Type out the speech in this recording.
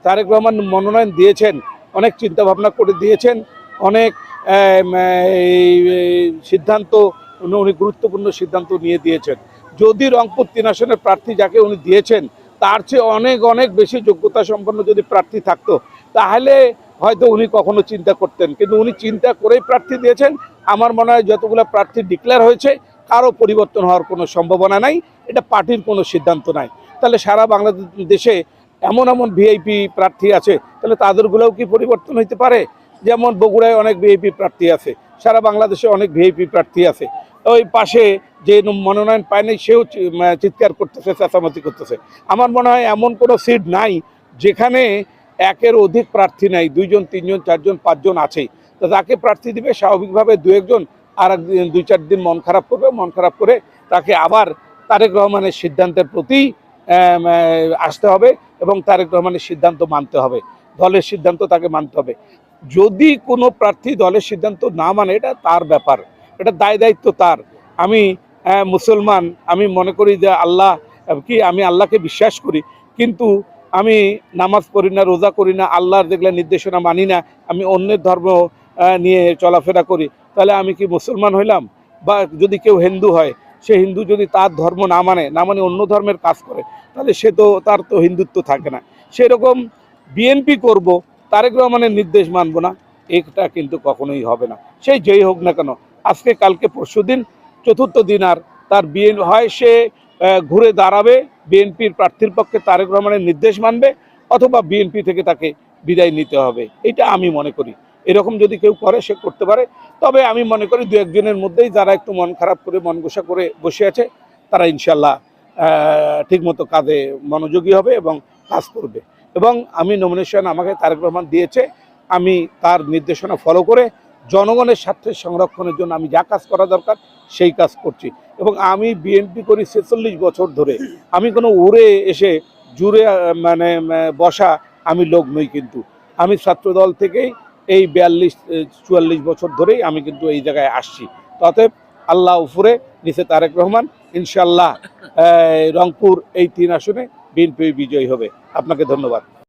তারেক রহমান মনোনয়ন দিয়েছেন, অনেক চিন্তা ভাবনা করে দিয়েছেন, অনেক সিদ্ধান্ত, উনি গুরুত্বপূর্ণ সিদ্ধান্ত নিয়ে দিয়েছেন। যদি রংপুর 3 আসনের প্রার্থী যাকে উনি দিয়েছেন তার চেয়ে অনেক অনেক বেশি যোগ্যতা সম্পন্ন যদি প্রার্থী থাকতো তাহলে হয়তো উনি কখনো চিন্তা করতেন, কিন্তু উনি চিন্তা করেই প্রার্থী দিয়েছেন। আমার মনে হয় যতগুলো প্রার্থী ডিক্লেয়ার হয়েছে কারো পরিবর্তন হওয়ার কোনো সম্ভাবনা নাই, এটা পার্টির কোনো সিদ্ধান্ত নাই। তাহলে সারা বাংলাদেশে এমন এমন ভিআইপি প্রার্থী আছে, তাহলে তাদেরগুলোও কি পরিবর্তন হইতে পারে? যেমন বগুড়ায় অনেক ভিআইপি প্রার্থী আছে, সারা বাংলাদেশে অনেক ভিআইপি প্রার্থী আছে। ওই পাশে যে মনোনয়ন পায়নি সেও চিৎকার করতেছে, চেঁচামেচি করতেছে। আমার মনে হয় এমন কোনো সিট নাই যেখানে একের অধিক প্রার্থী নাই, 2 জন 3 জন 4 জন 5 জন আছেই। তো যাকে প্রার্থী দিবে স্বাভাবিকভাবে 2-1 জন আর 2-4 দিন মন খারাপ করবে, মন খারাপ করে তাকে আবার তারেক রহমানের সিদ্ধান্তের প্রতি আসতে হবে এবং তারেক রহমানের সিদ্ধান্ত মানতে হবে, দলের সিদ্ধান্ত তাকে মানতে হবে। যদি কোনো প্রার্থী দলের সিদ্ধান্ত না মানে এটা তার ব্যাপার, এটা দায় দায়িত্ব তার। আমি মুসলমান, আমি মনে করি যে আল্লাহ কি, আমি আল্লাহকে বিশ্বাস করি, কিন্তু আমি নামাজ পড়ি না, রোজা করি না, আল্লাহর যেগুলো নির্দেশনা মানি না, আমি অন্যের ধর্ম নিয়ে চলাফেরা করি, তাহলে আমি কি মুসলমান হইলাম? বা যদি কেউ হিন্দু হয়, সে হিন্দু যদি তার ধর্ম না মানে অন্য ধর্মের কাজ করে, তাহলে সে তো, তার তো হিন্দুত্ব থাকে না। সেরকম বিএনপি করব, তারেক রহমানের নির্দেশ মানব না, এটা কিন্তু কখনোই হবে না, সেই যেই হোক না কেন। আজকে কালকে পরশুদিন 4র্থ দিন আর তার বিএনপি হয় সে ঘুরে দাঁড়াবে, বিএনপির প্রার্থীর পক্ষে তারেক রহমানের নির্দেশ মানবে, অথবা বিএনপি থেকে তাকে বিদায় নিতে হবে, এটা আমি মনে করি। এরকম যদি কেউ করে সে করতে পারে, তবে আমি মনে করি 2-1 জনের মধ্যেই যারা একটু মন খারাপ করে, মন গোসা করে বসে আছে, তারা ইনশাল্লাহ ঠিকমতো কাজে মনোযোগী হবে এবং কাজ করবে। এবং আমি নমিনেশন আমাকে তারেক রহমান দিয়েছে, আমি তার নির্দেশনা ফলো করে জনগণের স্বার্থের সংরক্ষণের জন্য আমি যা কাজ করা দরকার সেই কাজ করছি। এবং আমি বিএনপি করি 46 বছর ধরে, আমি কোনো উড়ে এসে জুড়ে বসা আমি লোক নই, কিন্তু আমি ছাত্রদল থেকেই এই 42-44 বছর ধরেই আমি কিন্তু এই জায়গায় আসছি। অতএব আল্লাহ উপরে, নিচে তারেক রহমান, ইনশাল্লাহ রংপুর এই 3 আসনে বিএনপি বিজয়ী হবে। আপনাকে ধন্যবাদ।